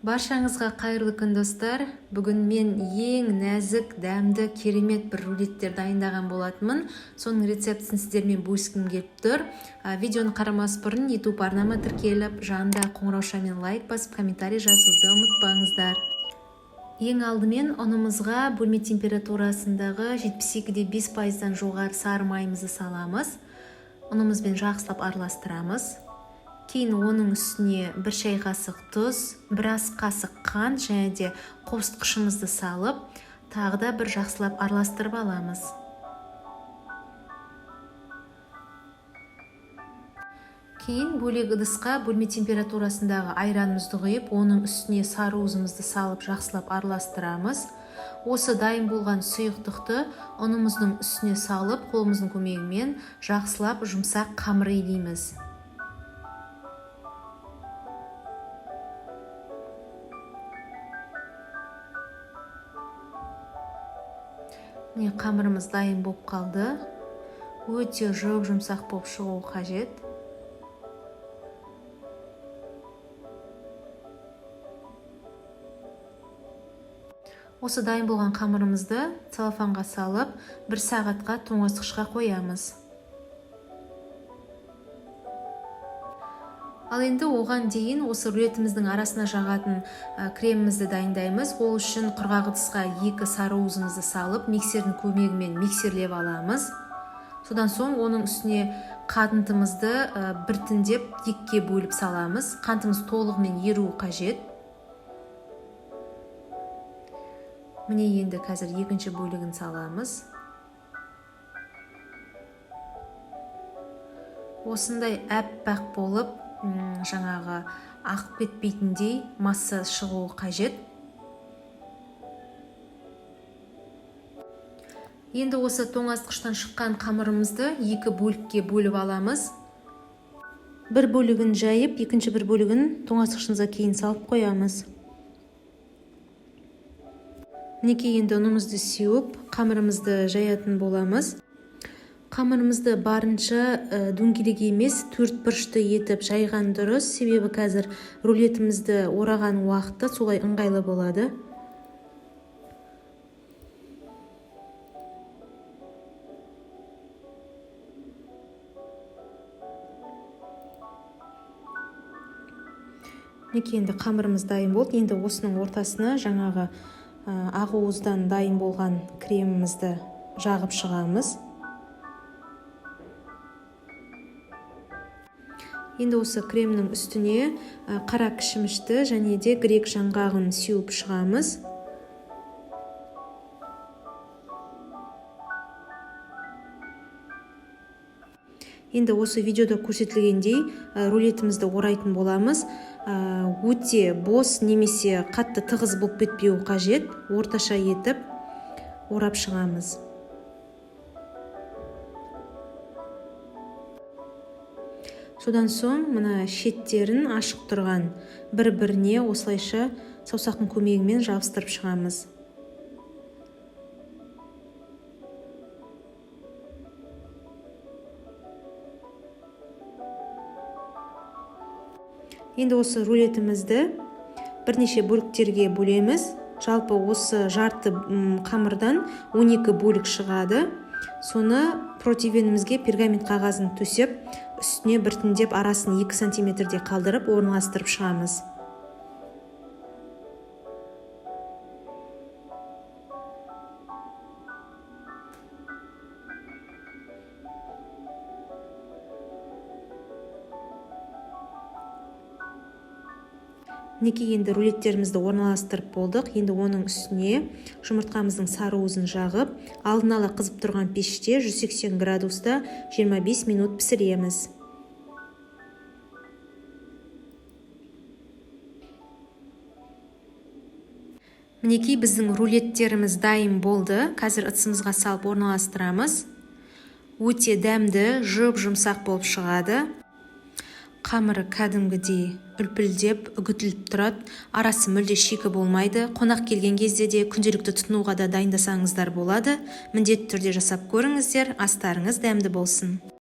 Баршаңызға қайырлы күн достар. Бүгін мен ең нәзік, дәмді, керемет бір рулеттер дайындаған болатынмын. Соның рецептісін сіздермен бөліскім келіп тұр. Видеоны қарамас бұрын YouTube арнама тіркеліп, жанында қоңыраушамен лайк басып, комментарий жазуды ұмытпаңыздар. Ең алдымен ұнымызға бөлме температурасындағы 72-5%-дан жоғары сары майымызды саламыз. Ұнымызбен жақсылап араластырамыз. Кейін оның үстіне 1 шай қасық тұз, 1 ас қасық қант және де қобызтқышымызды салып, тағы да бір жақсылап араластырып аламыз. Кейін бөлек ыдысқа бөлме температурасындағы айранымызды құйып, оның үстіне сары уызымызды салып жақсылап араластырамыз. Осы дайын болған сұйықтықты ұнымыздың үстіне салып, қолымыздың көмегімен жақсылап жұмсақ қамыр илейміз. Міне қамырымыз дайын болып қалды. Өте жұмсақ болып шығуы қажет. Осы дайын болған қамырымызды целлофанға салып, 1 сағатқа тоңазытқышқа қоямыз. Ал енді оған дейін осы рулетіміздің арасына жағатын кремімізді дайындаймыз. Ол үшін құрғақ ыдысқа 2 сары уызымызды салып, миксердің көмегімен миксерлеп аламыз. Содан соң оның үстіне қантымызды біртіндеп 2-ге бөліп саламыз. Қантымыз толығымен еруі қажет. Міне енді қазір 2-ші бөлігін саламыз. Осындай әппақ болып, жаңағы ағып кетпейтіндей масса шығуы қажет. Енді осы тоңазытқыштан шыққан қамырымызды 2 бөлікке бөліп аламыз. 1 бөлігін жайып, екінші бір бөлігін тоңазытқышымызға кейін салып қоямыз. Мінекей енді ұнымызды сеуіп, қамырымызды жаятын боламыз. Қамырымызды барынша дөңгелек емес, 4 бұрышты етіп жайған дұрыс, себебі қазір рулетімізді ораған уақытта солай ыңғайлы болады. Мінекей енді қамырымыз дайын болды. Енді осының ортасына жаңағы ақуыздан дайын болған кремімізді жағып шығамыз. Енді осы кремнің үстіне қара кішмішті және де грек жаңғағын сеуіп шығамыз. Енді осы видеода көрсетілгендей рулетімізді орайтын боламыз. Өте бос немесе қатты тығыз болып кетпеуі қажет. Орташа етіп орап шығамыз. Содан соң мына шеттерін ашық тұрған бір-біріне осылайша саусақтың көмегімен жабыстырып шығамыз. Енді осы рулетімізді бірнеше бөліктерге бөлеміз. Жалпы осы жарты қамырдан 12 бөлік шығады. Соны противенімізге пергамент қағазын төсеп, үстіне біртіндеп арасын 2 сантиметрде қалдырып, орналастырып шығамыз. Мінекей енді рулеттерімізді орналастырып болдық. Енді оның үстіне жұмыртқамыздың сары уызын жағып, алдын ала қызып тұрған пеште 180 градуста 25 минут пісіреміз. Мінекей біздің рулеттеріміз дайын болды. Қазір ыдысымызға салып орналастырамыз. Өте дәмді, жұмсақ болып шығады. Қамыры кәдімгідей үлпілдеп, үгітіліп тұрады. Арасы мүлде шикі болмайды. Қонақ келген кезде де күнделікті тұтынуға да дайындасаңыздар болады. Міндетті түрде жасап көріңіздер. Астарыңыз дәмді болсын.